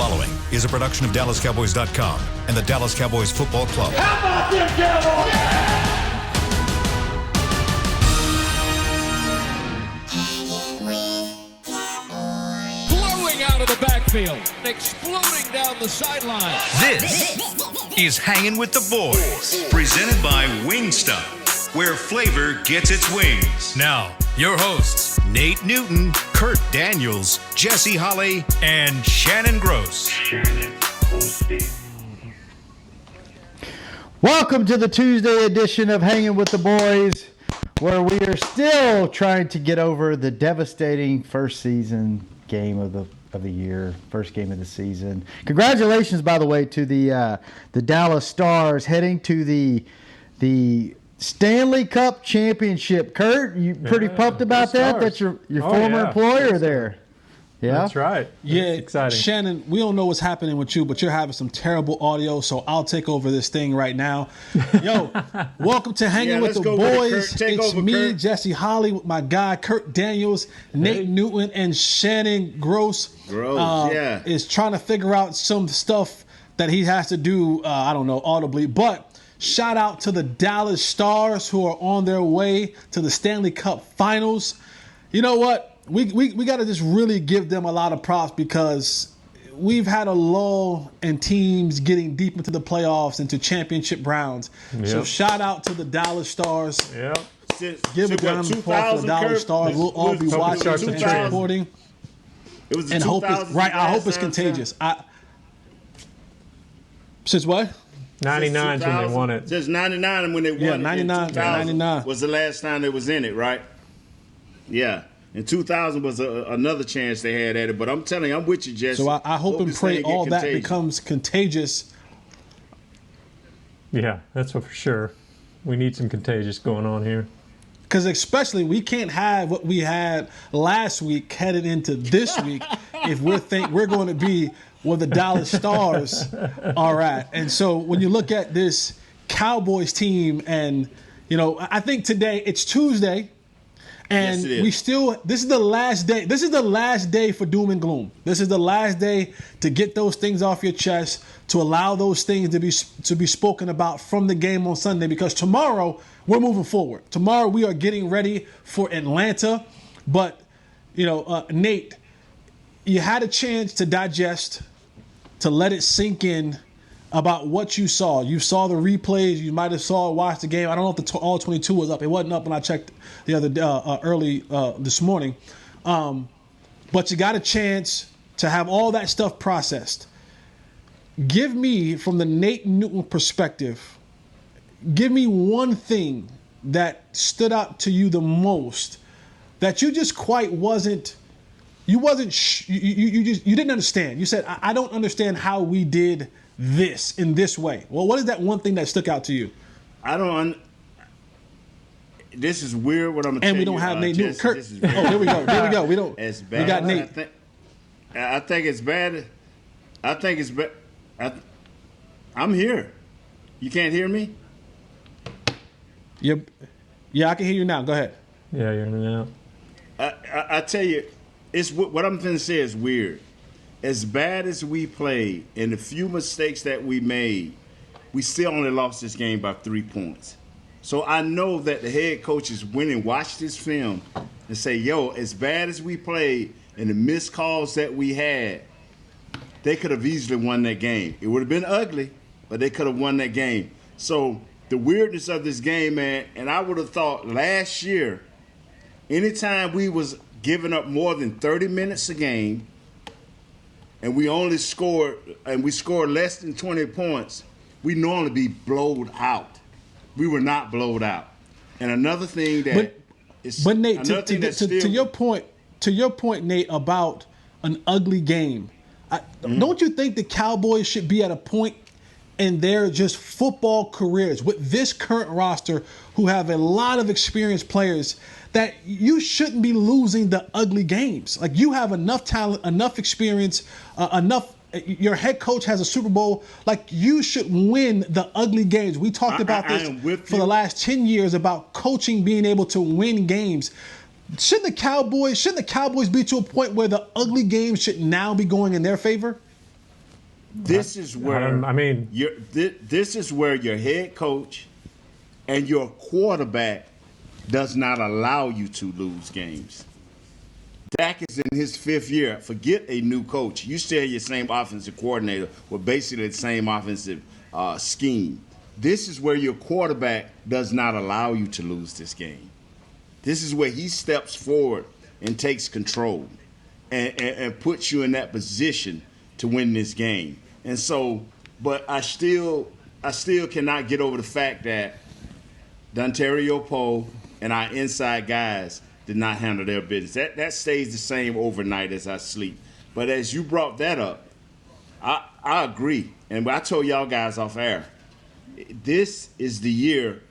following is a production of DallasCowboys.com and the Dallas Cowboys Football Club. How about them Cowboys? Blowing out of the backfield, exploding down the sideline. This is Hangin' with the Boys, presented by Wingstop, where flavor gets its wings. Now, your hosts, Nate Newton, Kurt Daniels, Jesse Holley, and Shannon Gross. Welcome to the Tuesday edition of Hanging with the Boys, where we are still trying to get over the devastating first season game of the year, first game of the season. Congratulations, by the way, to the Dallas Stars heading to the Stanley Cup Championship. Kurt, you pretty pumped about that? That's your former employer there. Yeah, that's right. Yeah, exciting. Shannon, we don't know what's happening with you, but you're having some terrible audio, so I'll take over this thing right now. Yo, welcome to Hanging with the Boys. It's me, Kurt. Jesse Holley, with my guy Kurt Daniels, Nate Newton, and Shannon Gross. Is trying to figure out some stuff that he has to do, I don't know, audibly, but shout out to the Dallas Stars who are on their way to the Stanley Cup Finals. You know what? We got to just really give them a lot of props because we've had a lull in teams getting deep into the playoffs, into championship rounds. Yep. So shout out to the Dallas Stars. Yep. Give a round of applause for the Dallas Stars. We'll all be watching and supporting. It was and hope it's right. I hope it's contagious. Since what? 99 when they won it. Since 99 when they won it. Yeah, 99 was the last time they was in it, right? Yeah. And 2000 was another chance they had at it. But I'm telling you, I'm with you, Jesse. So I hope and pray all that becomes contagious. Yeah, that's for sure. We need some contagious going on here. Because especially we can't have what we had last week headed into this week if we're going to be where the Dallas Stars are at. And so when you look at this Cowboys team, and you know, I think today it's Tuesday. And this is the last day. This is the last day for doom and gloom. This is the last day to get those things off your chest, to allow those things to be spoken about from the game on Sunday, because tomorrow we're moving forward. Tomorrow we are getting ready for Atlanta. But, you know, Nate, you had a chance to digest, to let it sink in about what you saw. You saw the replays. You might have watched the game. I don't know if all 22 was up. It wasn't up when I checked the other early this morning. But you got a chance to have all that stuff processed. Give me, from the Nate Newton perspective, give me one thing that stood out to you the most that you just quite wasn't. You didn't understand. You said, I don't understand how we did this in this way. Well, what is that one thing that stuck out to you? This is weird what I'm going to tell you. And we don't have Nate Newton. Kurt. Oh, here we go. We don't. It's bad. We got Nate. I think it's bad. I'm here. You can't hear me? Yep. Yeah, I can hear you now. Go ahead. Yeah, you're in and out. I tell you, it's what I'm going to say is weird. As bad as we played and the few mistakes that we made, we still only lost this game by 3 points. So I know that the head coaches went and watched this film and say, yo, as bad as we played and the missed calls that we had, they could have easily won that game. It would have been ugly, but they could have won that game. So the weirdness of this game, man, and I would have thought last year, anytime we was giving up more than 30 minutes a game, and we scored less than 20 points, we normally be blowed out. We were not blowed out. And another thing but Nate, to your point, Nate, about an ugly game, don't you think the Cowboys should be at a point in their just football careers with this current roster, who have a lot of experienced players, that you shouldn't be losing the ugly games? Like, you have enough talent, enough experience, enough. Your head coach has a Super Bowl. Like, you should win the ugly games. We talked about this for the last 10 years about coaching being able to win games. Shouldn't the Cowboys be to a point where the ugly games should now be going in their favor? This is where this is where your head coach and your quarterback does not allow you to lose games. Dak is in his 5th year. Forget a new coach. You still have your same offensive coordinator with basically the same offensive scheme. This is where your quarterback does not allow you to lose this game. This is where he steps forward and takes control and puts you in that position to win this game. And so, but I still cannot get over the fact that Dontario Poe and our inside guys did not handle their business. That stays the same overnight as I sleep. But as you brought that up, I agree. And I told y'all guys off air, this is the year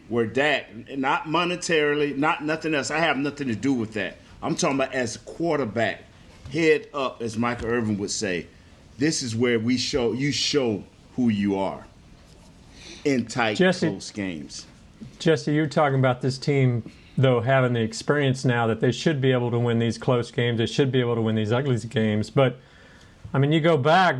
where Dak, not monetarily, not nothing else. I have nothing to do with that. I'm talking about as a quarterback, head up, as Michael Irvin would say. This is where you show who you are in tight, close games. Jesse, you're talking about this team, though, having the experience now that they should be able to win these close games. They should be able to win these ugly games. But, I mean, you go back,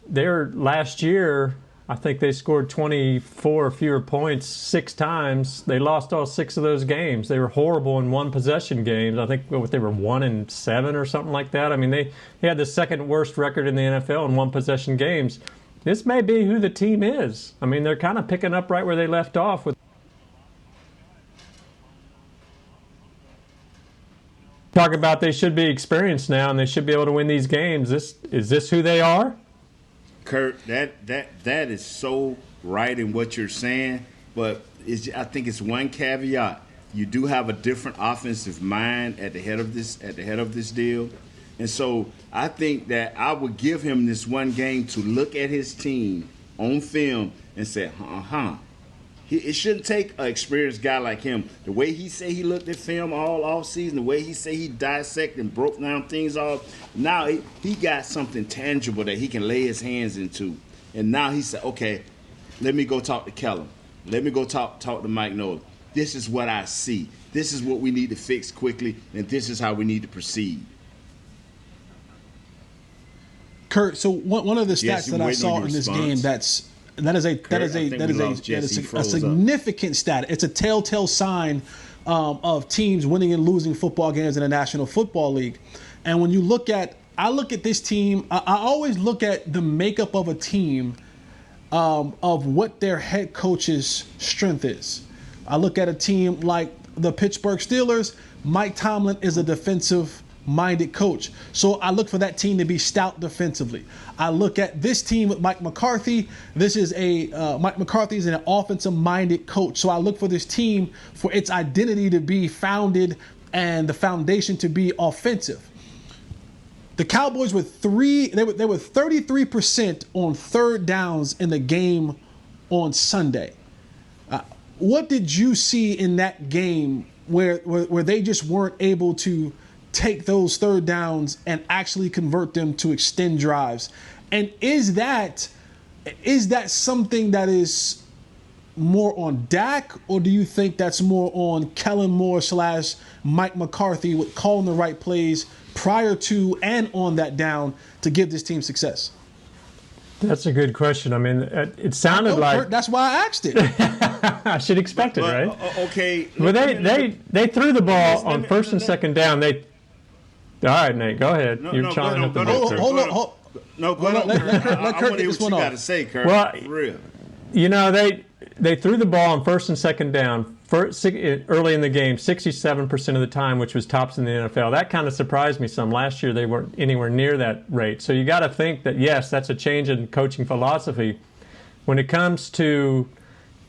last year, I think they scored 24 or fewer points 6 times. They lost all 6 of those games. They were horrible in one-possession games. I think they were 1-7 or something like that. I mean, they had the second worst record in the NFL in one-possession games. This may be who the team is. I mean, they're kind of picking up right where they left off with. Talk about they should be experienced now and they should be able to win these games. Is this who they are? Kurt, that is so right in what you're saying, but I think it's one caveat. You do have a different offensive mind at the head of this deal. And so I think that I would give him this one game to look at his team on film and say, It shouldn't take an experienced guy like him. The way he say he looked at film all offseason, the way he say he dissected and broke down things all, now he got something tangible that he can lay his hands into. And now he said, okay, let me go talk to Kellen. Let me go talk to Mike Nolan. This is what I see. This is what we need to fix quickly, and this is how we need to proceed. Kurt, so one of the stats that I saw in this game that is a significant stat. It's a telltale sign of teams winning and losing football games in the National Football League. And when I look at this team, I always look at the makeup of a team of what their head coach's strength is. I look at a team like the Pittsburgh Steelers. Mike Tomlin is a defensive-minded coach. So I look for that team to be stout defensively. I look at this team with Mike McCarthy. Mike McCarthy is an offensive-minded coach. So I look for this team for its identity to be founded and the foundation to be offensive. The Cowboys were they were 33% on third downs in the game on Sunday. What did you see in that game where they just weren't able to take those third downs and actually convert them to extend drives? And is that something that is more on Dak, or do you think that's more on Kellen Moore / Mike McCarthy with calling the right plays prior to and on that down to give this team success? That's a good question. I mean, it sounded like that's why I asked it. I should expect it, right? Okay. Well, they threw the ball on first and second down. All right, Nate, go ahead. You're trying at the bit. Hold on. No, go ahead. Let Kurt get this one off. You got to say, Kurt. Well, for real. You know, they threw the ball on first and second down early in the game, 67% of the time, which was tops in the NFL. That kind of surprised me some. Last year, they weren't anywhere near that rate. So you got to think that, yes, that's a change in coaching philosophy. When it comes to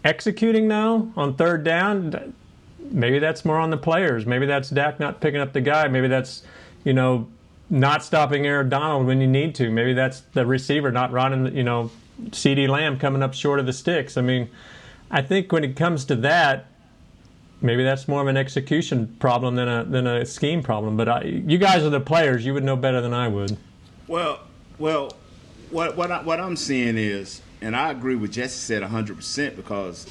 executing now on third down, maybe that's more on the players. Maybe that's Dak not picking up the guy. Maybe that's, not stopping Aaron Donald when you need to. Maybe that's the receiver not running, CeeDee Lamb coming up short of the sticks. I mean, I think when it comes to that, maybe that's more of an execution problem than a scheme problem. But you guys are the players. You would know better than I would. Well, what I'm seeing is, and I agree with Jesse said 100%, because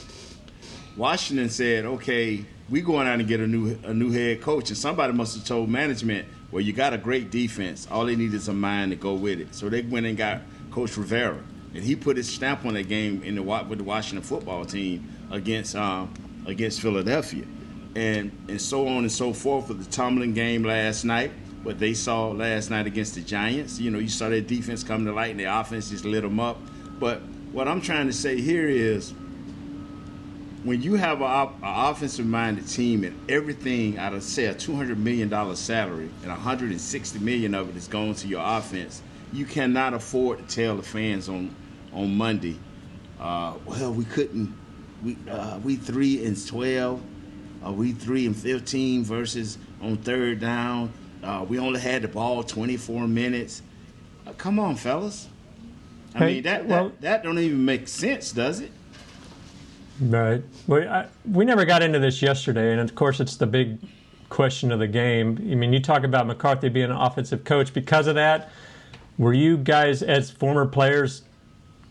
Washington said, okay, we going out and get a new head coach, and somebody must have told management, well, you got a great defense. All they need is a mind to go with it. So they went and got Coach Rivera, and he put his stamp on that game with the Washington football team against Philadelphia, and so on and so forth with the tumbling game last night. What they saw last night against the Giants, you saw their defense come to light and their offense just lit them up. But what I'm trying to say here is, when you have an offensive-minded team and everything out of, say, a $200 million salary and $160 million of it is going to your offense, you cannot afford to tell the fans on Monday, well, we couldn't. We 3-12, we 3-15 versus on third down. We only had the ball 24 minutes. Come on, fellas. I mean, that don't even make sense, does it? Right. Well, we never got into this yesterday, and of course it's the big question of the game. I mean, you talk about McCarthy being an offensive coach. Because of that, were you guys, as former players,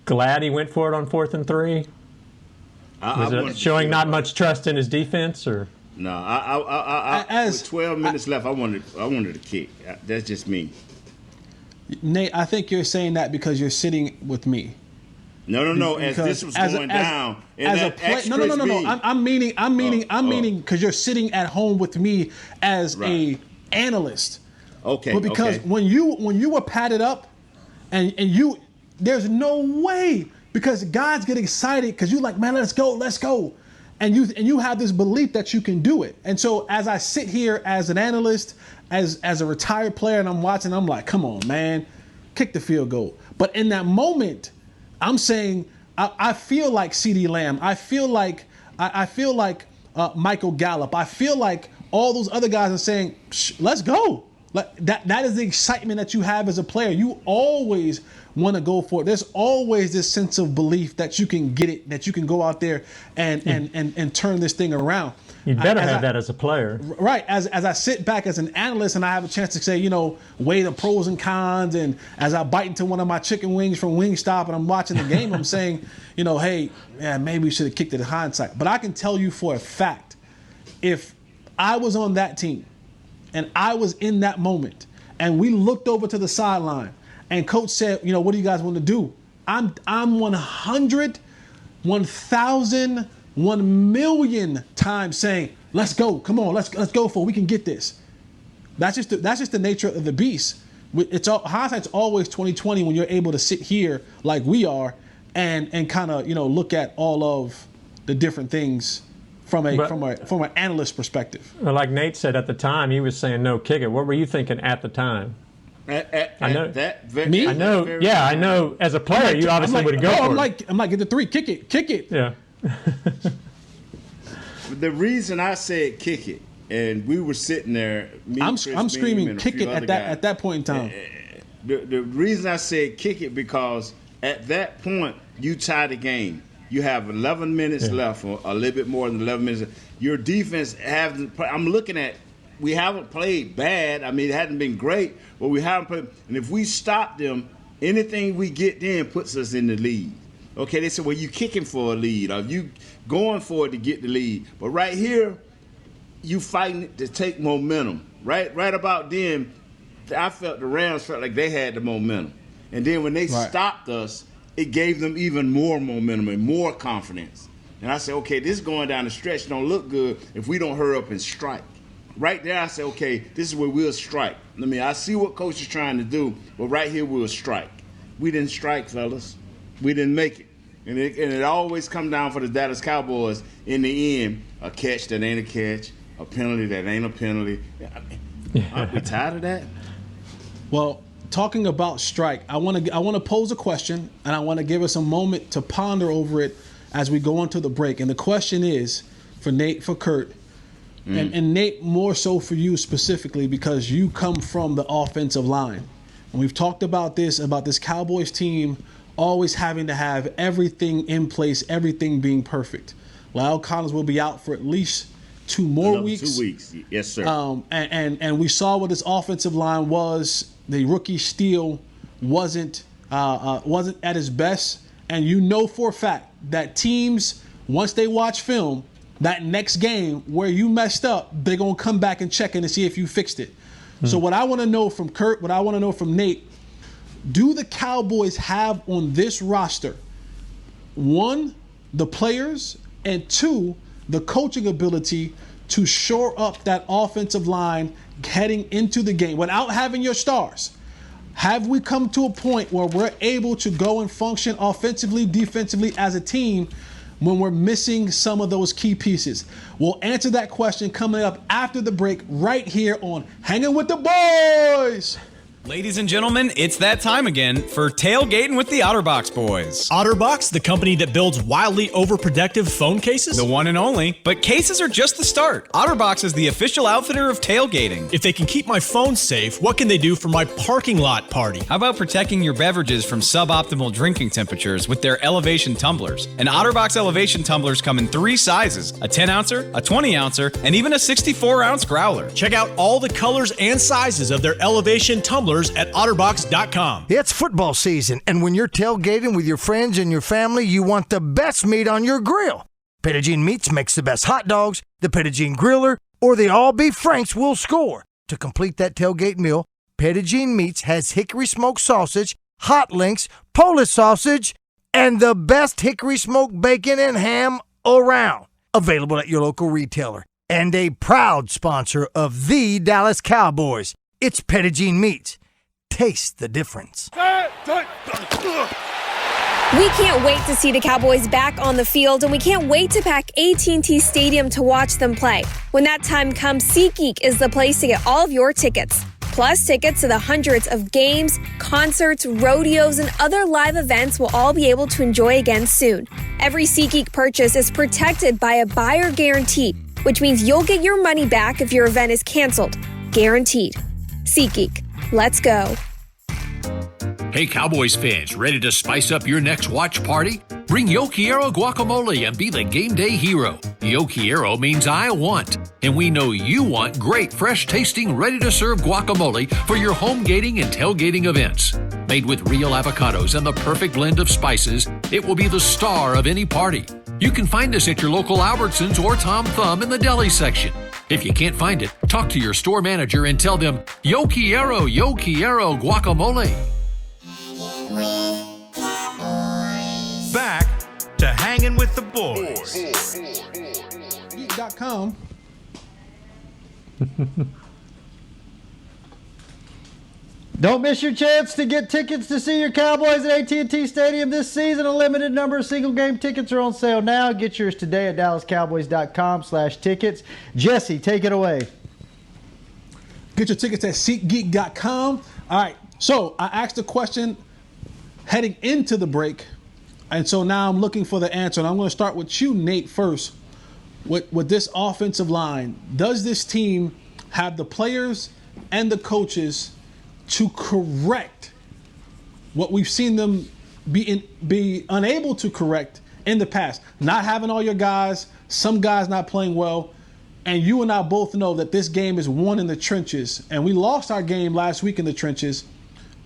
glad he went for it on 4th and 3? Was it showing not much trust in his defense, or? No, with 12 minutes left, I wanted to kick. That's just me. Nate, I think you're saying that because you're sitting with me. No. As this was going down, No. I'm meaning because you're sitting at home with me as a analyst. Okay. But because when you were padded up, and you, there's no way, because guys get excited because you're like, man, let's go, and you have this belief that you can do it. And so as I sit here as an analyst, as a retired player, and I'm watching, I'm like, come on, man, kick the field goal. But in that moment, I'm saying, I feel like CeeDee Lamb. I feel like Michael Gallup. I feel like all those other guys are saying, let's go. Like that is the excitement that you have as a player. You always want to go for it. There's always this sense of belief that you can get it, that you can go out there and turn this thing around. You'd better have that as a player. Right. As I sit back as an analyst and I have a chance to say, weigh the pros and cons, and as I bite into one of my chicken wings from Wingstop and I'm watching the game, I'm saying, hey, maybe we should have kicked it in hindsight. But I can tell you for a fact, if I was on that team and I was in that moment and we looked over to the sideline and coach said, what do you guys want to do? I'm 100, 1,000, 1 million times saying, let's go. Come on, let's go for it. We can get this. That's just the nature of the beast. Hindsight's always 20/20 when you're able to sit here like we are and kind of look at all of the different things from an analyst perspective. Like Nate said at the time, he was saying no, kick it. What were you thinking at the time? I know that. Me? I know. Yeah, I know. As a player, you obviously would go for it. I'm like, get the 3, kick it. Yeah. The reason I said kick it, and we were sitting there, I'm screaming kick it at that point in time. The reason I said kick it, because at that point you tie the game. You have 11 minutes left, or a little bit more than 11 minutes. Your defense I'm looking at. We haven't played bad. I mean, it hasn't been great, but we haven't played. And if we stop them, anything we get then puts us in the lead. Okay, they said, well, you kicking for a lead, or you going for it to get the lead. But right here, you fighting to take momentum. Right about then, I felt the Rams felt like they had the momentum. And then when they stopped us, it gave them even more momentum and more confidence. And I said, okay, this going down the stretch don't look good if we don't hurry up and strike. Right there, I said, okay, this is where we'll strike. I see what coach is trying to do, but right here we'll strike. We didn't strike, fellas. We didn't make it. And it always come down for the Dallas Cowboys in the end, a catch that ain't a catch, a penalty that ain't a penalty. Aren't we tired of that? Well, talking about strike, I want to pose a question, and I want to give us a moment to ponder over it as we go into the break. And the question is for Nate, for Kurt, and Nate, more so for you specifically, because you come from the offensive line. And we've talked about this Cowboys team always having to have everything in place, everything being perfect. Lyle Collins will be out for at least 2 more weeks. 2 weeks, yes, sir. And we saw what this offensive line was. The rookie steal wasn't at his best. And you know for a fact that teams, once they watch film, that next game where you messed up, they're going to come back and check in to see if you fixed it. So what I want to know from Kurt, what I want to know from Nate, do the Cowboys have on this roster, one, the players, and two, the coaching ability to shore up that offensive line heading into the game without having your stars? Have we come to a point where we're able to go and function offensively, defensively as a team when we're missing some of those key pieces? We'll answer that question coming up after the break right here on Hanging with the Boys. Ladies and gentlemen, it's that time again for Tailgating with the OtterBox Boys. OtterBox, the company that builds wildly overprotective phone cases? The one and only. But cases are just the start. OtterBox is the official outfitter of tailgating. If they can keep my phone safe, what can they do for my parking lot party? How about protecting your beverages from suboptimal drinking temperatures with their elevation tumblers? And OtterBox elevation tumblers come in 3 sizes: a 10-ouncer, a 20-ouncer, and even a 64-ounce growler. Check out all the colors and sizes of their elevation tumblers at otterbox.com. It's football season, and when you're tailgating with your friends and your family, you want the best meat on your grill. Pettigene Meats makes the best hot dogs, the Pettigene Griller, or the all-beef Franks will score. To complete that tailgate meal, Pettigene Meats has hickory smoked sausage, hot links, Polish sausage, and the best hickory smoked bacon and ham around. Available at your local retailer. And a proud sponsor of the Dallas Cowboys. It's Pettigene Meats. Taste the difference. We can't wait to see the Cowboys back on the field, and we can't wait to pack AT&T Stadium to watch them play. When that time comes, SeatGeek is the place to get all of your tickets. Plus, tickets to the hundreds of games, concerts, rodeos, and other live events we'll all be able to enjoy again soon. Every SeatGeek purchase is protected by a buyer guarantee, which means you'll get your money back if your event is canceled. Guaranteed. SeatGeek. Let's go. Hey, Cowboys fans, ready to spice up your next watch party? Bring Yo Quiero guacamole and be the game day hero. Yo Quiero means I want, and we know you want great, fresh-tasting, ready-to-serve guacamole for your home gating and tailgating events. Made with real avocados and the perfect blend of spices, it will be the star of any party. You can find us at your local Albertsons or Tom Thumb in the deli section. If you can't find it, talk to your store manager and tell them, Yo Quiero guacamole. Back to Hanging with the Boys. Geek.com. Don't miss your chance to get tickets to see your Cowboys at AT&T Stadium this season. A limited number of single-game tickets are on sale now. Get yours today at DallasCowboys.com/tickets. Jesse, take it away. Get your tickets at SeatGeek.com. All right, so I asked a question heading into the break, and so now I'm looking for the answer. And I'm going to start with you, Nate, first. With this offensive line, does this team have the players and the coaches to correct what we've seen them be unable to correct in the past? Not having all your guys, some guys not playing well, and you and I both know that this game is won in the trenches, and we lost our game last week in the trenches.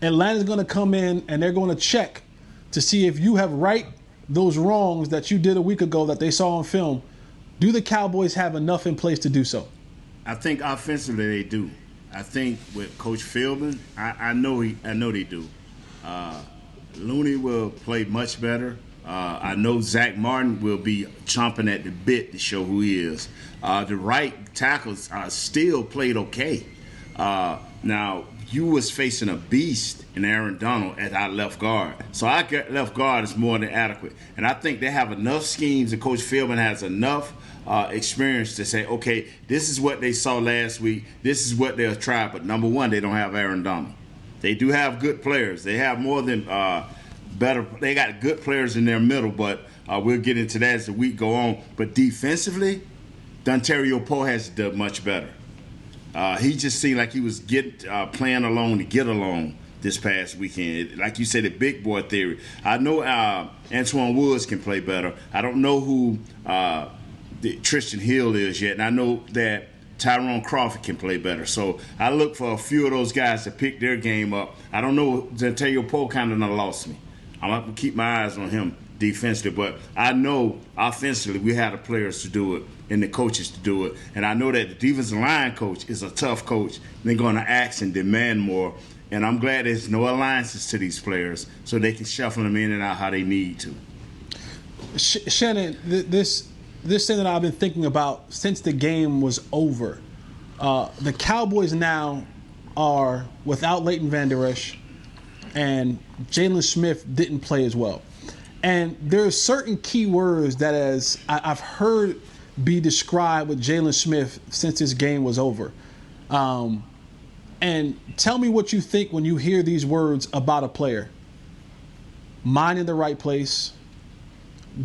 Atlanta's going to come in, and they're going to check to see if you have right those wrongs that you did a week ago that they saw on film. Do the Cowboys have enough in place to do so? I think offensively they do. I think with Coach Philbin, I know they do. Looney will play much better. I know Zach Martin will be chomping at the bit to show who he is. The right tackles still played okay. Now, you was facing a beast in Aaron Donald at our left guard. So our left guard is more than adequate. And I think they have enough schemes, and Coach Philbin has enough experience to say, okay, this is what they saw last week. This is what they'll try. But number one, they don't have Aaron Donald. They do have good players. They have more than better. They got good players in their middle, but we'll get into that as the week go on. But defensively, Dontario Poe has done much better. He just seemed like he was playing along to get along this past weekend. Like you said, the big boy theory. I know Antoine Woods can play better. I don't know who Tristan Hill is yet, and I know that Tyrone Crawford can play better. So I look for a few of those guys to pick their game up. I don't know. Dontario Poe kind of lost me. I'm going to keep my eyes on him. defensively. But I know offensively we have the players to do it and the coaches to do it. And I know that the defensive line coach is a tough coach. They're going to ask and demand more. And I'm glad there's no alliances to these players so they can shuffle them in and out how they need to. Shannon, this thing that I've been thinking about since the game was over, the Cowboys now are without Leighton Vander Esch, and Jalen Smith didn't play as well. And there's certain key words that I've heard be described with Jalen Smith since this game was over. And tell me what you think when you hear these words about a player. Mind in the right place,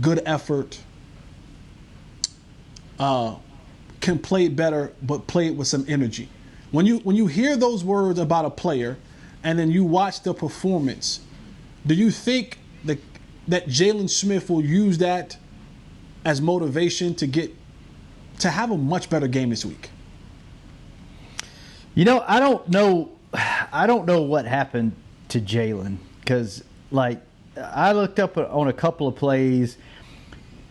good effort, can play better, but play it with some energy. When you hear those words about a player and then you watch the performance, do you think that Jalen Smith will use that as motivation to have a much better game this week? You know, I don't know what happened to Jalen, because like I looked up on a couple of plays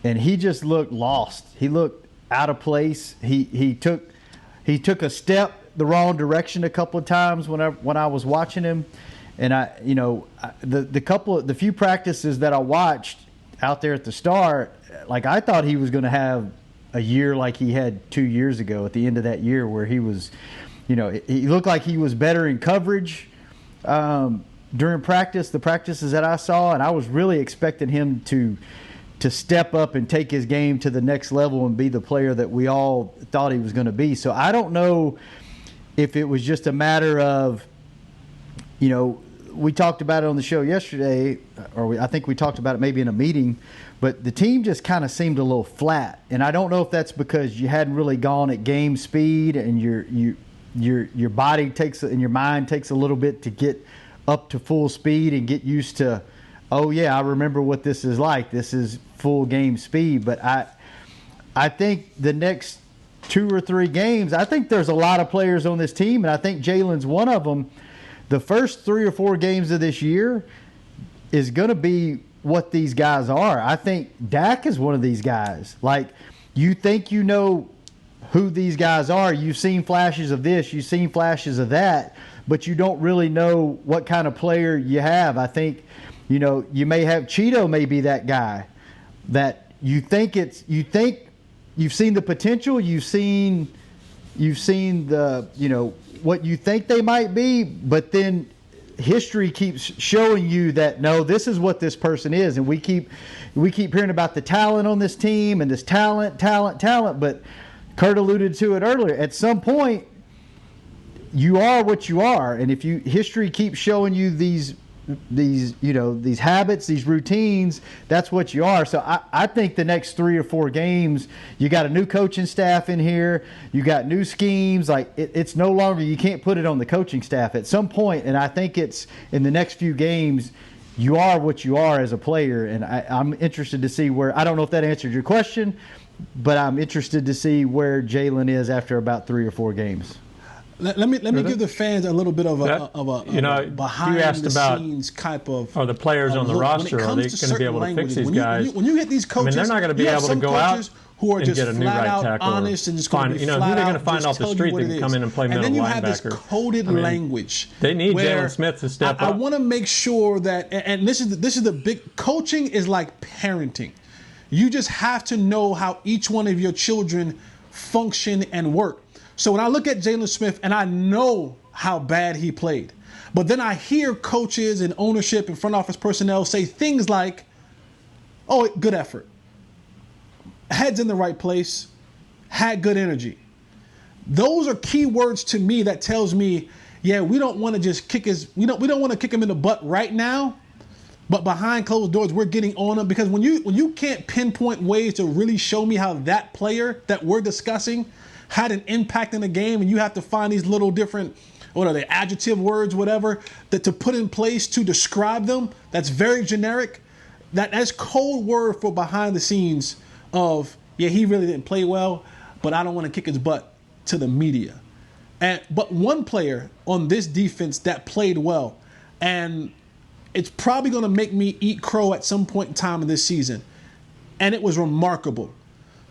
and he just looked lost. He looked out of place. He took a step the wrong direction a couple of times when I was watching him. And the few practices that I watched out there at the start, like I thought he was going to have a year like he had 2 years ago at the end of that year, where he was, he looked like he was better in coverage during practice, the practices that I saw, and I was really expecting him to step up and take his game to the next level and be the player that we all thought he was going to be. So I don't know if it was just a matter of, we talked about it on the show yesterday, I think we talked about it maybe in a meeting, but the team just kind of seemed a little flat. And I don't know if that's because you hadn't really gone at game speed and your body takes and your mind takes a little bit to get up to full speed and get used to, oh yeah, I remember what this is like. This is full game speed. But I think the next 2 or 3 games, I think there's a lot of players on this team, and I think Jalen's one of them. The first 3 or 4 games of this year is going to be what these guys are. I think Dak is one of these guys. Like, you think you know who these guys are. You've seen flashes of this, you've seen flashes of that, but you don't really know what kind of player you have. I think, you may have Cheeto may be that guy that you think you've seen the potential, you've seen the, what you think they might be, but then history keeps showing you that no, this is what this person is. And we keep hearing about the talent on this team and this talent, but Kurt alluded to it earlier. At some point, you are what you are, and if history keeps showing you these habits, these routines, that's what you are. So I think the next 3 or 4 games, you got a new coaching staff in here, you got new schemes. Like it's no longer, you can't put it on the coaching staff at some point. And I think it's in the next few games, you are what you are as a player. And I'm interested to see where, I don't know if that answered your question, but I'm interested to see where Jalen is after about 3 or 4 games. Let me give the fans a little bit of a behind the scenes type of. Or the players on the roster, are they going to be able to fix these guys? When you hit these coaches, they're not going to be able to go out who are and just get a new flat right out tackle, honest and just going to be who they're going to find off the street that can come in and play middle linebacker. And then you have this coded language. They need Jalen Smith to step up. I want to make sure that, and this is the big, coaching is like parenting. You just have to know how each one of your children function and work. So when I look at Jalen Smith and I know how bad he played, but then I hear coaches and ownership and front office personnel say things like, oh, good effort, head's in the right place, had good energy. Those are key words to me that tells me, yeah, we don't want to just we don't want to kick him in the butt right now, but behind closed doors, we're getting on him. Because when you can't pinpoint ways to really show me how that player that we're discussing had an impact in the game, and you have to find these little different, what are they, adjective words, whatever, that to put in place to describe them, that's very generic. That's code word for behind the scenes of, yeah, he really didn't play well, but I don't want to kick his butt to the media. But one player on this defense that played well, and it's probably going to make me eat crow at some point in time in this season. And it was remarkable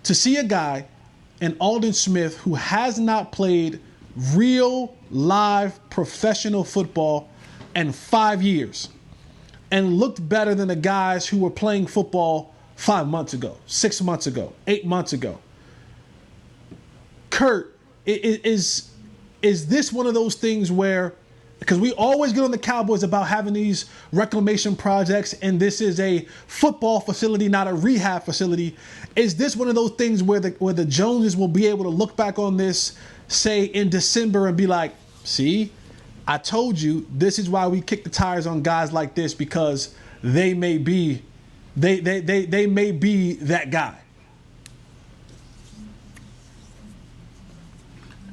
to see a guy in Aldon Smith who has not played real, live, professional football in 5 years and looked better than the guys who were playing football 5 months ago, 6 months ago, 8 months ago. Kurt, is this one of those things where, because we always get on the Cowboys about having these reclamation projects, and this is a football facility, not a rehab facility. Is this one of those things where the Joneses will be able to look back on this, say in December, and be like, see, I told you this is why we kick the tires on guys like this, because they may be they may be that guy.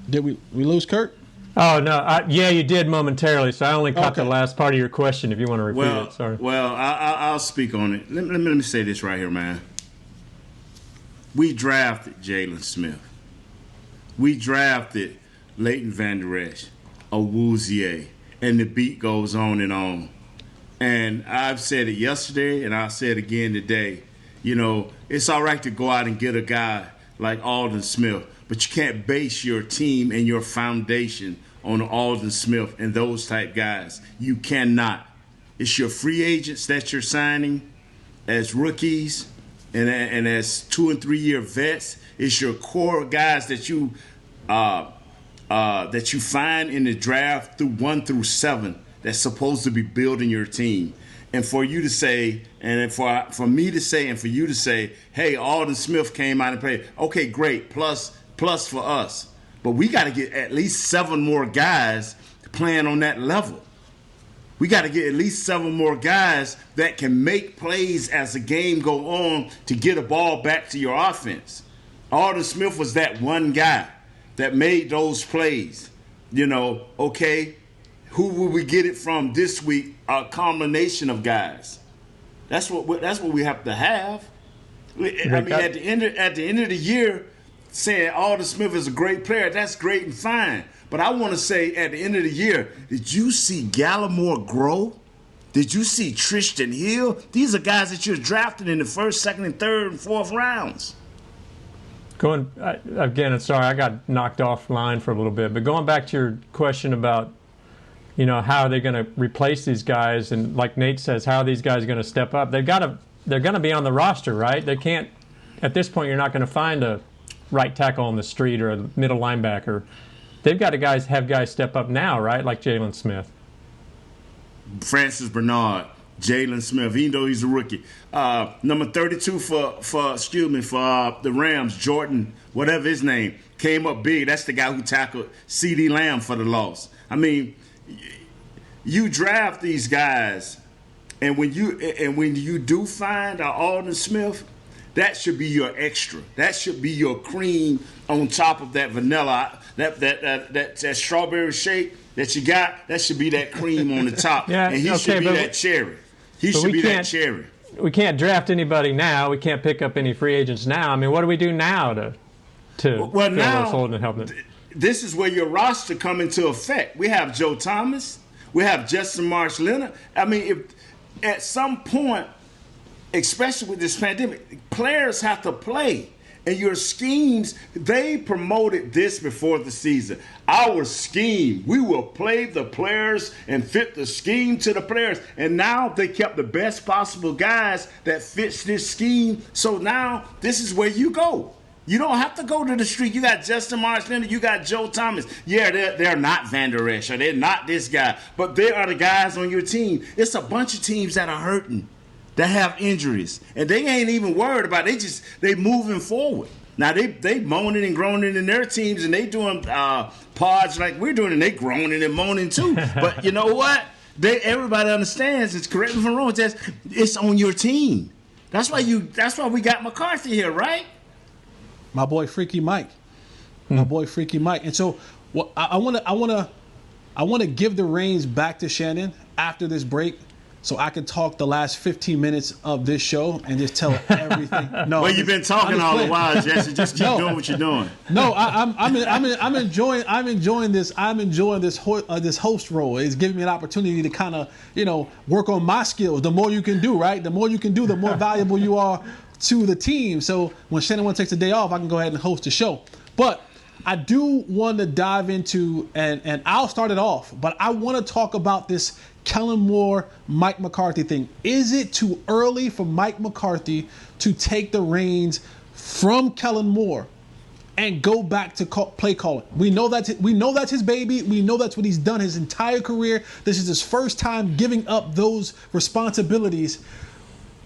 Did we lose Kurt? Oh, no. Yeah, you did momentarily, so I only caught the last part of your question if you want to repeat it. Sorry. Well, I'll speak on it. Let me say this right here, man. We drafted Jalen Smith. We drafted Leighton Vander Esch, Awuzie, and the beat goes on and on. And I've said it yesterday, and I'll say it again today. You know, it's all right to go out and get a guy like Aldon Smith, but you can't base your team and your foundation on Aldon Smith and those type guys. You cannot. It's your free agents that you're signing as rookies and as 2 and 3 year vets. It's your core guys that you find in the draft through 1 through 7 that's supposed to be building your team. And for you to say, and for me to say, and for you to say, hey, Aldon Smith came out and played. Okay, great, plus for us. But we got to get at least 7 more guys playing on that level. We got to get at least 7 more guys that can make plays as the game go on to get a ball back to your offense. Aldon Smith was that one guy that made those plays. You know, okay, who will we get it from this week? A combination of guys. That's what we have to have. I mean, at the end of the year, saying Aldon Smith is a great player, that's great and fine. But I want to say at the end of the year, did you see Gallimore grow? Did you see Tristan Hill? These are guys that you're drafting in the 1st, 2nd, and 3rd, and 4th rounds. Again, sorry, I got knocked offline for a little bit, but going back to your question about, you know, how are they going to replace these guys, and like Nate says, how are these guys going to step up? They're going to be on the roster, right? They can't, at this point, you're not going to find a right tackle on the street or a middle linebacker. They've got to have guys step up now, right? Like Jalen Smith. Francis Bernard, Jalen Smith, even though he's a rookie. Number 32 for the Rams, Jordan, whatever his name, came up big. That's the guy who tackled CeeDee Lamb for the loss. I mean, you draft these guys, and when you do find an Aldon Smith, that should be your extra. That should be your cream on top of that vanilla, that strawberry shake that you got. That should be that cream on the top, and he should be that cherry. He should be that cherry. We can't draft anybody now. We can't pick up any free agents now. I mean, what do we do now to fill those holes and help them? This is where your roster come into effect. We have Joe Thomas. We have Justin Marsh-Leonard. I mean, if at some point, especially with this pandemic, players have to play. And your schemes, they promoted this before the season. Our scheme, we will play the players and fit the scheme to the players. And now they kept the best possible guys that fits this scheme. So now this is where you go. You don't have to go to the street. You got Justin Marsh-Leonard, you got Joe Thomas. Yeah, they're not Vander Esch, or they're not this guy, but they are the guys on your team. It's a bunch of teams that are hurting, that have injuries, and they ain't even worried about it. They moving forward. Now they moaning and groaning in their teams, and they doing pods like we're doing, and they groaning and moaning too. But you know what? Everybody understands. It's correct me if I'm wrong. It's on your team. That's why we got McCarthy here, right? My boy Freaky Mike. My boy Freaky Mike. And so I want to give the reins back to Shannon after this break. so I can talk the last 15 minutes of this show and just tell everything. No, well, you've been talking all the while, Jesse. Just keep doing what you're doing. No, I'm enjoying this. I'm enjoying this host role. It's giving me an opportunity to kind of work on my skills. The more you can do, right? The more you can do, the more valuable you are to the team. So when Shannon takes a day off, I can go ahead and host the show. But I do want to dive into, and I'll start it off, but I want to talk about this Kellen Moore, Mike McCarthy thing. Is it too early for Mike McCarthy to take the reins from Kellen Moore and go back to play calling? We know that's his baby. We know that's what he's done his entire career. This is his first time giving up those responsibilities.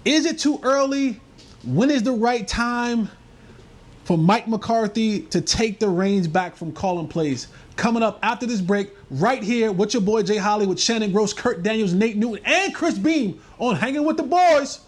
Is it too early? When is the right time for Mike McCarthy to take the reins back from calling plays? Coming up after this break, right here with your boy Jay Holly, with Shannon Gross, Kurt Daniels, Nate Newton, and Chris Beam on Hanging with the Boys.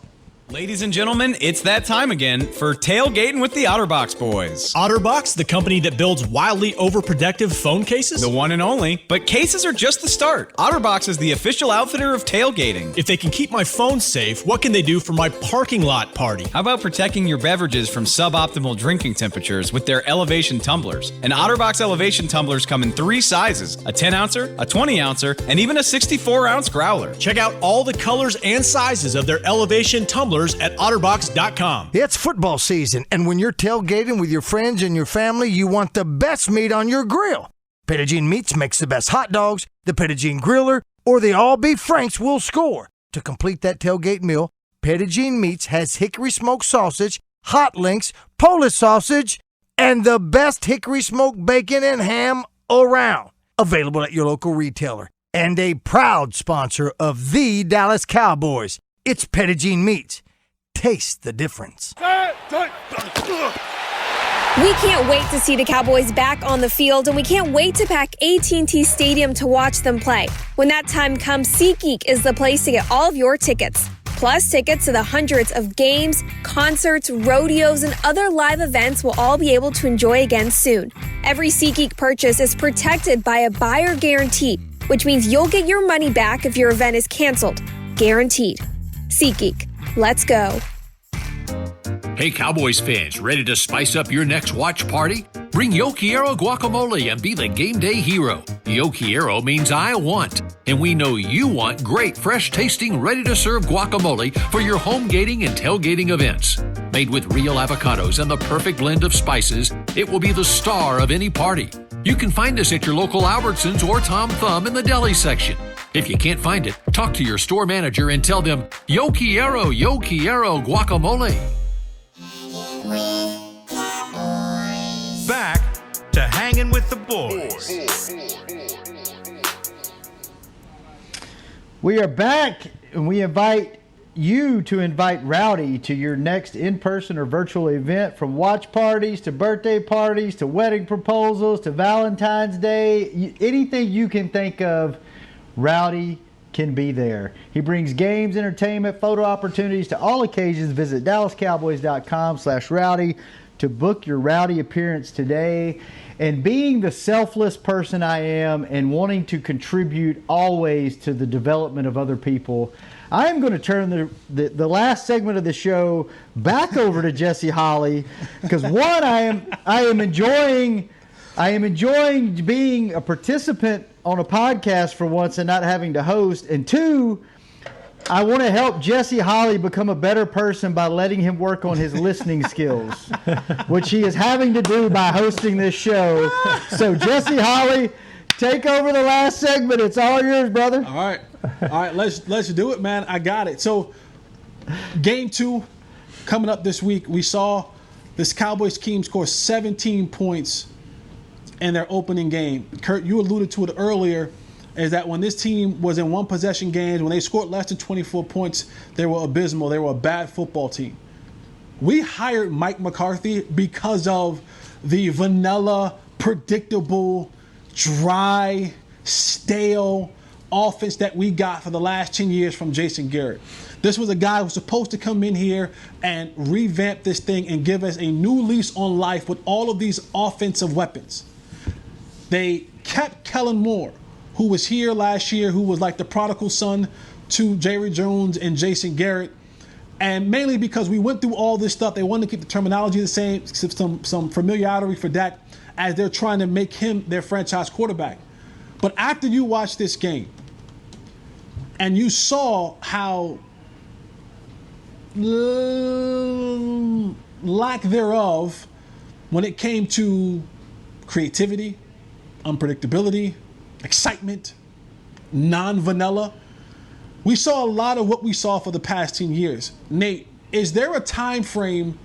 Ladies and gentlemen, it's that time again for Tailgating with the OtterBox Boys. OtterBox, the company that builds wildly overprotective phone cases? The one and only. But cases are just the start. OtterBox is the official outfitter of tailgating. If they can keep my phone safe, what can they do for my parking lot party? How about protecting your beverages from suboptimal drinking temperatures with their elevation tumblers? And OtterBox elevation tumblers come in 3 sizes: a 10-ouncer, a 20-ouncer, and even a 64-ounce growler. Check out all the colors and sizes of their elevation tumblers at otterbox.com. It's football season, and when you're tailgating with your friends and your family, you want the best meat on your grill. Pettigene Meats makes the best hot dogs, the Pettigene Griller, or the all-beef Franks will score. To complete that tailgate meal, Pettigene Meats has hickory smoked sausage, hot links, Polish sausage, and the best hickory smoked bacon and ham around. Available at your local retailer. And a proud sponsor of the Dallas Cowboys. It's Pettigene Meats. Taste the difference. We can't wait to see the Cowboys back on the field, and we can't wait to pack AT&T Stadium to watch them play. When that time comes, SeatGeek is the place to get all of your tickets. Plus, tickets to the hundreds of games, concerts, rodeos, and other live events we'll all be able to enjoy again soon. Every SeatGeek purchase is protected by a buyer guarantee, which means you'll get your money back if your event is canceled. Guaranteed. SeatGeek. Let's go. Hey, Cowboys fans, ready to spice up your next watch party? Bring Yo Quiero guacamole and be the game day hero. Yo Quiero means I want, and we know you want great, fresh-tasting, ready-to-serve guacamole for your home gating and tailgating events. Made with real avocados and the perfect blend of spices, it will be the star of any party. You can find us at your local Albertsons or Tom Thumb in the deli section. If you can't find it, talk to your store manager and tell them, Yo Quiero guacamole. Back to Hanging with the Boys. We are back, and we invite you to invite Rowdy to your next in-person or virtual event, from watch parties to birthday parties to wedding proposals to Valentine's Day. Anything you can think of, Rowdy can be there. He brings games, entertainment, photo opportunities to all occasions. Visit DallasCowboys.com/Rowdy to book your Rowdy appearance today. And being the selfless person I am and wanting to contribute always to the development of other people, I am going to turn the last segment of the show back over to Jesse Holly, because one, I am enjoying being a participant on a podcast for once and not having to host. And two, I want to help Jesse Holly become a better person by letting him work on his listening skills, which he is having to do by hosting this show. So Jesse Holly, take over the last segment. It's all yours, brother. All right, let's do it, man. I got it. So game 2 coming up this week. We saw this Cowboys team score 17 points in their opening game. Kurt, you alluded to it earlier, is that when this team was in one possession games, when they scored less than 24 points, they were abysmal. They were a bad football team. We hired Mike McCarthy because of the vanilla, predictable, dry, stale offense that we got for the last 10 years from Jason Garrett. This was a guy who was supposed to come in here and revamp this thing and give us a new lease on life with all of these offensive weapons. They kept Kellen Moore, who was here last year, who was like the prodigal son, to Jerry Jones and Jason Garrett. And mainly because we went through all this stuff, they wanted to keep the terminology the same, some familiarity for Dak as they're trying to make him their franchise quarterback. But after you watch this game and you saw how lack thereof when it came to creativity, unpredictability, excitement, non-vanilla, we saw a lot of what we saw for the past 10 years. Nate, is there a time frame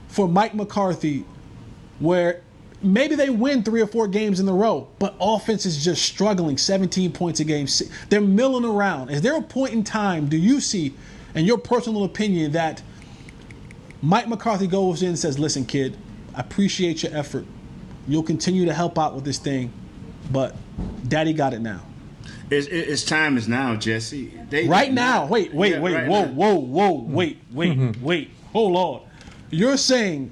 for Mike McCarthy where maybe they win 3 or 4 games in a row, but offense is just struggling, 17 points a game? They're milling around. Is there a point in time, do you see, in your personal opinion, that Mike McCarthy goes in and says, listen, kid, I appreciate your effort. You'll continue to help out with this thing, but Daddy got it now? It's time is now, Jesse. Right now. Wait. Wait. Hold on. You're saying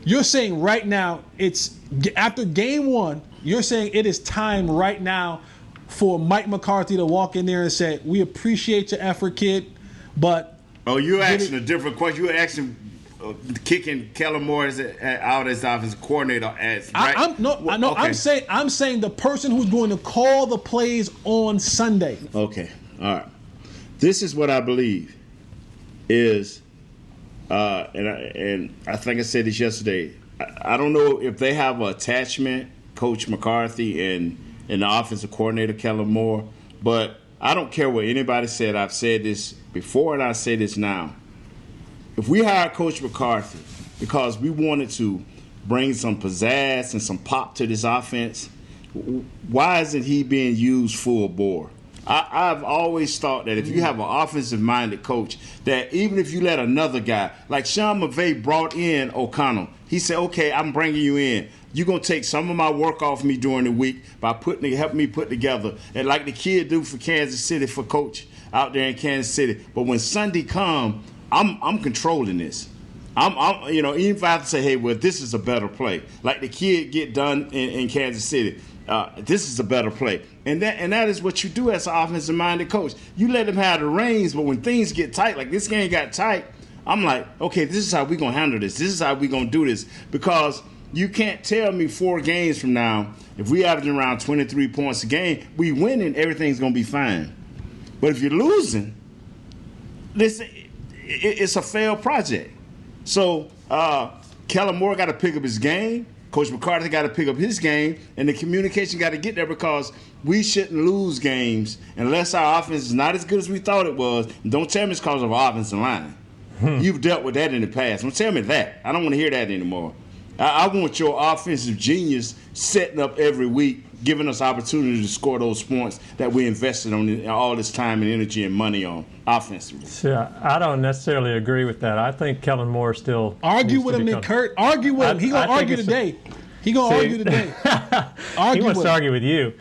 right now, it's after game 1, you're saying it is time right now for Mike McCarthy to walk in there and say, we appreciate your effort, kid, but... Oh, you're asking a different question. You're asking kicking Kellen Moore out as offensive coordinator. Right? I'm saying the person who's going to call the plays on Sunday. Okay, all right. This is what I believe is, and I think I said this yesterday. I don't know if they have an attachment, Coach McCarthy and the offensive coordinator Kellen Moore, but I don't care what anybody said. I've said this before and I say this now. If we hired Coach McCarthy because we wanted to bring some pizzazz and some pop to this offense, why isn't he being used full bore? I've always thought that if you have an offensive-minded coach, that even if you let another guy, like Sean McVay brought in O'Connell, he said, okay, I'm bringing you in. You're going to take some of my work off me during the week by helping me put together, and like the kid do for Kansas City for Coach out there in Kansas City. But when Sunday comes, I'm controlling this. I'm even if I have to say, hey, well, this is a better play. Like the kid get done in Kansas City. This is a better play. And that is what you do as an offensive-minded coach. You let them have the reins, but when things get tight, like this game got tight, I'm like, okay, this is how we're going to handle this. This is how we're going to do this. Because you can't tell me 4 games from now, if we average around 23 points a game, we winning, everything's going to be fine. But if you're losing, listen, it's a failed project. So Kellen Moore got to pick up his game. Coach McCarthy got to pick up his game, and the communication got to get there because we shouldn't lose games unless our offense is not as good as we thought it was. And don't tell me it's because of our offensive line. You've dealt with that in the past. Don't tell me that. I don't want to hear that anymore. I want your offensive genius setting up every week, giving us opportunity to score those points that we invested on all this time and energy and money on offensively. Yeah, I don't necessarily agree with that. I think Kellen Moore still argue with him, Nick Kurt. Argue with him. He gonna argue today. He wants to argue with you.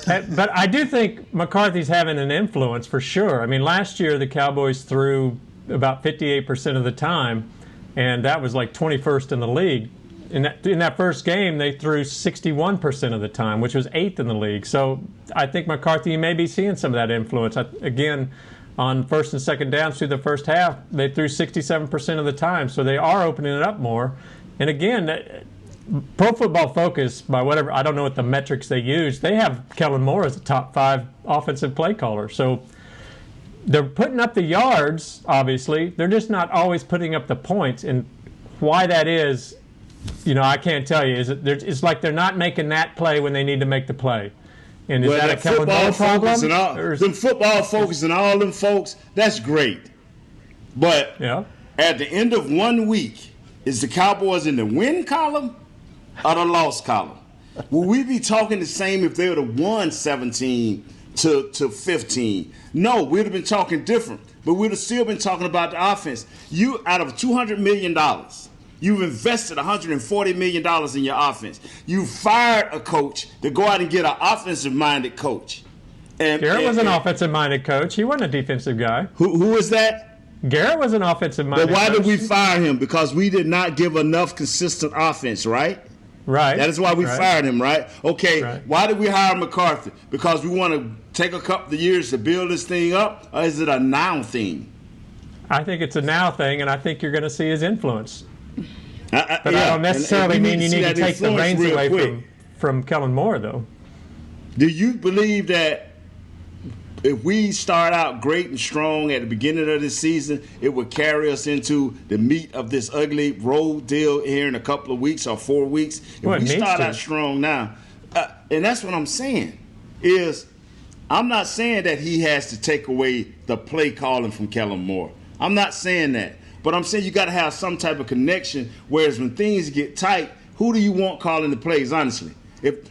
But I do think McCarthy's having an influence for sure. I mean, last year the Cowboys threw about 58% of the time, and that was like 21st in the league. In that first game, they threw 61% of the time, which was 8th in the league. So I think McCarthy may be seeing some of that influence. Again, on first and second downs through the first half, they threw 67% of the time. So they are opening it up more. And again, Pro Football Focus, by whatever, I don't know what the metrics they use, they have Kellen Moore as a top 5 offensive play caller. So they're putting up the yards, obviously. They're just not always putting up the points. And why that is, I can't tell you. It's like they're not making that play when they need to make the play. And is that a Kellen Moore problem? Them football focus and all them folks, that's great. But at the end of 1 week, is the Cowboys in the win column or the loss column? Will we be talking the same if they would have won 17 to 15? No, we'd have been talking different. But we'd have still been talking about the offense. You, out of $200 million, you've invested $140 million in your offense. You fired a coach to go out and get an offensive-minded coach. Garrett was an offensive-minded coach. He wasn't a defensive guy. Who was that? Garrett was an offensive-minded coach. But why did we fire him? Because we did not give enough consistent offense, right? Right. That is why we fired him, right? Okay, Right. Why did we hire McCarthy? Because we want to take a couple of years to build this thing up, or is it a now thing? I think it's a now thing, and I think you're going to see his influence. But yeah, I don't necessarily mean you need to take the reins away from Kellen Moore, though. Do you believe that if we start out great and strong at the beginning of this season, it would carry us into the meat of this ugly road deal here in a couple of weeks or 4 weeks? If we start out strong now, and that's what I'm saying, is I'm not saying that he has to take away the play calling from Kellen Moore. I'm not saying that. But I'm saying you got to have some type of connection, whereas when things get tight, who do you want calling the plays, honestly?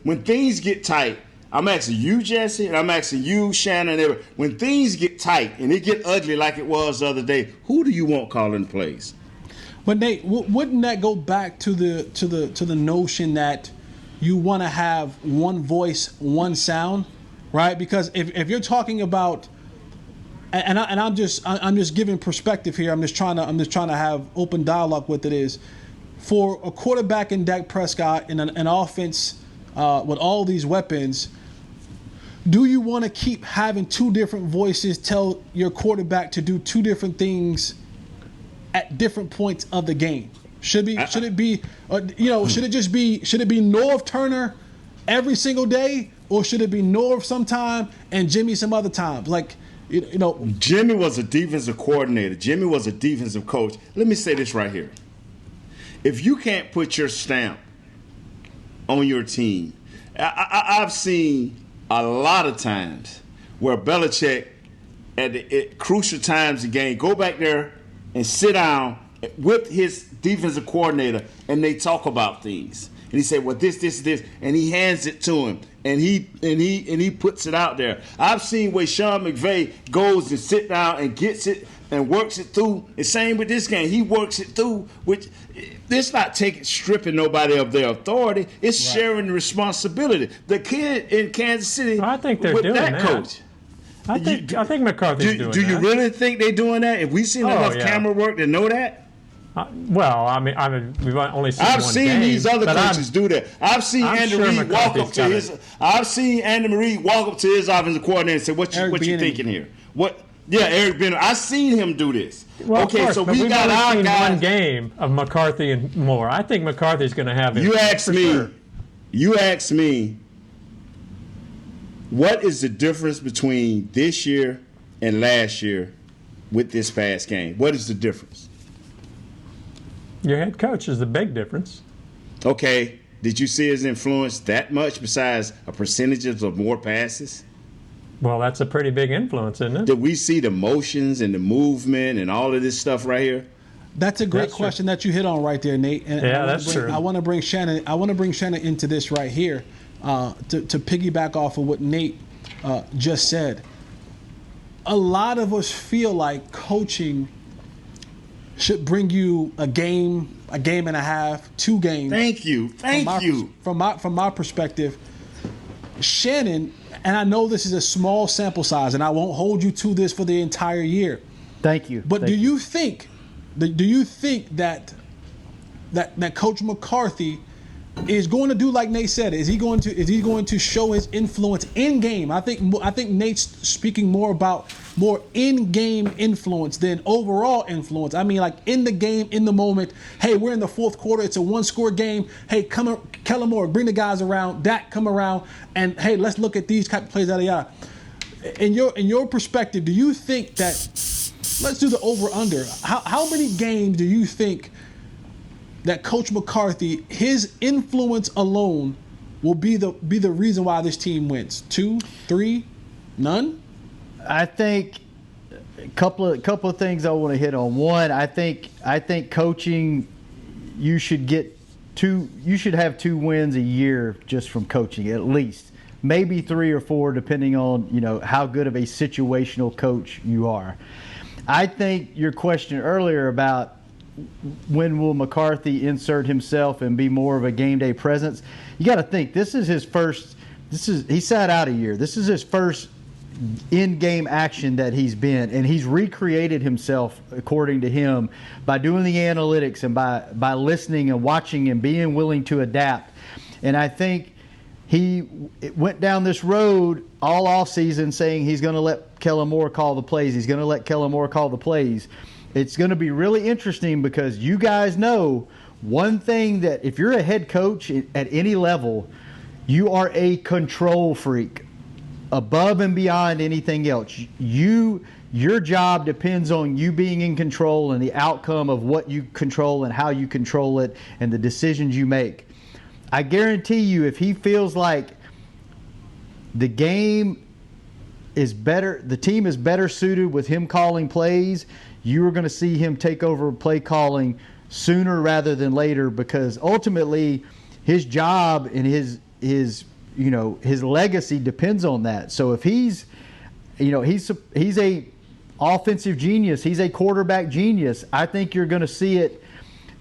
When things get tight, I'm asking you, Jesse, and I'm asking you, Shannon. When things get tight and it get ugly like it was the other day, who do you want calling plays? But Nate, wouldn't that go back to the notion that you want to have one voice, one sound, right? Because if you're talking about, and I'm just giving perspective here. I'm just trying to have open dialogue with it. Is for a quarterback in Dak Prescott in an offense with all these weapons. Do you want to keep having two different voices tell your quarterback to do two different things at different points of the game? Should it be Norv Turner every single day, or should it be Norv sometime and Jimmy some other times? Like, Jimmy was a defensive coordinator. Jimmy was a defensive coach. Let me say this right here. If you can't put your stamp on your team, I've seen a lot of times where Belichick, at crucial times in the game, go back there and sit down with his defensive coordinator, and they talk about things. And he said, well, this, and he hands it to him, and he puts it out there. I've seen where Sean McVay goes and sit down and gets it and works it through. The same with this game. He works it through, which it's not stripping nobody of their authority. It's sharing the responsibility. The kid in Kansas City, I think they're with doing that that. Coach. I think McCarthy's doing that. Do you really think they're doing that? If we've seen enough camera work to know that? Well, I mean, we've only seen I've one seen game, these other coaches do that. I've seen Andy Reid walk up to his. I've seen Andy Reid walk up to his offensive coordinator and say, "What you thinking here? What? Yeah, Eric Bennett. I've seen him do this. Well, okay, of course, so but we got our seen guys. one game of McCarthy and Moore. I think McCarthy's going to have it. You asked me. Sure. You asked me. What is the difference between this year and last year with this past game? What is the difference? Your head coach is the big difference. Okay. Did you see his influence that much besides a percentage of more passes? Well, that's a pretty big influence, isn't it? Did we see the motions and the movement and all of this stuff right here? That's a great question that you hit on right there, Nate. And that's true. I want to bring Shannon. Into this right here to piggyback off of what Nate just said. A lot of us feel like coaching should bring you a game and a half, 2 games. Thank you. From my perspective, Shannon, and I know this is a small sample size, and I won't hold you to this for the entire year. Thank you. But do you think that Coach McCarthy is going to do like Nate said? Is he going to show his influence in game? I think Nate's speaking more in game influence than overall influence. I mean, like in the game, in the moment. Hey, we're in the fourth quarter. It's a 1-score game. Hey, come, Kellen Moore, bring the guys around. Dak, come around, and hey, let's look at these type of plays. Yada. In your perspective, do you think that? Let's do the over/under. How many games do you think that Coach McCarthy, his influence alone, will be the reason why this team wins? 2, 3, none? I think a couple of things I want to hit on. One, I think coaching, you should have 2 wins a year just from coaching, at least. Maybe 3 or 4, depending on how good of a situational coach you are. I think your question earlier about when will McCarthy insert himself and be more of a game day presence, you got to think this is his first. He sat out a year. This is his first in-game action that he's been, and he's recreated himself, according to him, by doing the analytics and by listening and watching and being willing to adapt. And I think he went down this road all offseason saying he's going to let Kellen Moore call the plays. He's going to let Kellen Moore call the plays. It's going to be really interesting because you guys know one thing, that if you're a head coach at any level, you are a control freak above and beyond anything else. Your job depends on you being in control and the outcome of what you control and how you control it and the decisions you make. I guarantee you, if he feels like the game is better, the team is better suited with him calling plays, you are going to see him take over play calling sooner rather than later, because ultimately his job and his legacy depends on that. So if he's a offensive genius, he's a quarterback genius, I think you're going to see it.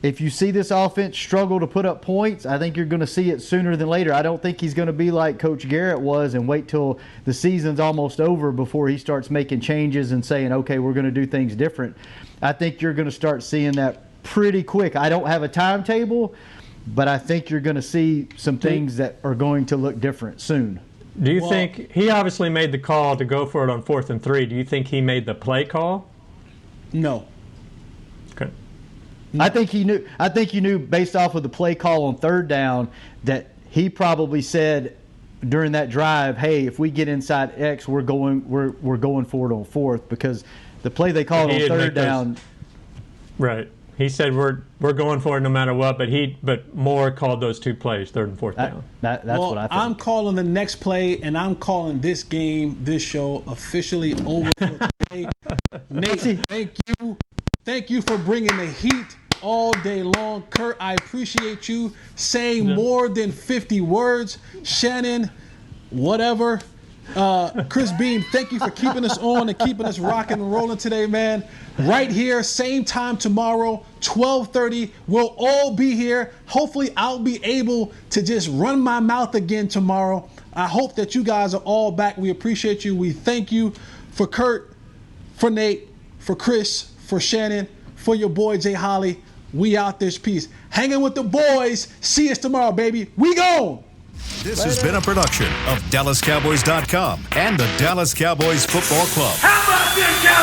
If you see this offense struggle to put up points, I think you're going to see it sooner than later. I don't think he's going to be like Coach Garrett was and wait till the season's almost over before he starts making changes and saying, okay, we're going to do things different. I think you're going to start seeing that pretty quick. I don't have a timetable, but I think you're going to see some things that are going to look different soon. Do you think he obviously made the call to go for it on 4th and 3? Do you think he made the play call? No. Okay. I think he knew. I think you knew based off of the play call on 3rd down that he probably said during that drive, "Hey, if we get inside X, we're going for it on 4th," because the play they called on 3rd down. Right. He said we're going for it no matter what, but Moore called those 2 plays, 3rd and 4th down. That's what I think. I'm calling the next play, and I'm calling this game, this show officially over for today. Nate, thank you for bringing the heat all day long. Kurt, I appreciate you saying more than 50 words. Shannon, whatever. Chris Beam, thank you for keeping us on and keeping us rocking and rolling today, man. Right here, same time tomorrow, 12:30. We'll all be here. Hopefully, I'll be able to just run my mouth again tomorrow. I hope that you guys are all back. We appreciate you. We thank you. For Kurt, for Nate, for Chris, for Shannon, for your boy Jay Holly. We out this piece. Hanging with the boys. See us tomorrow, baby. We go! This has been a production of DallasCowboys.com and the Dallas Cowboys Football Club. How about this, Cowboys?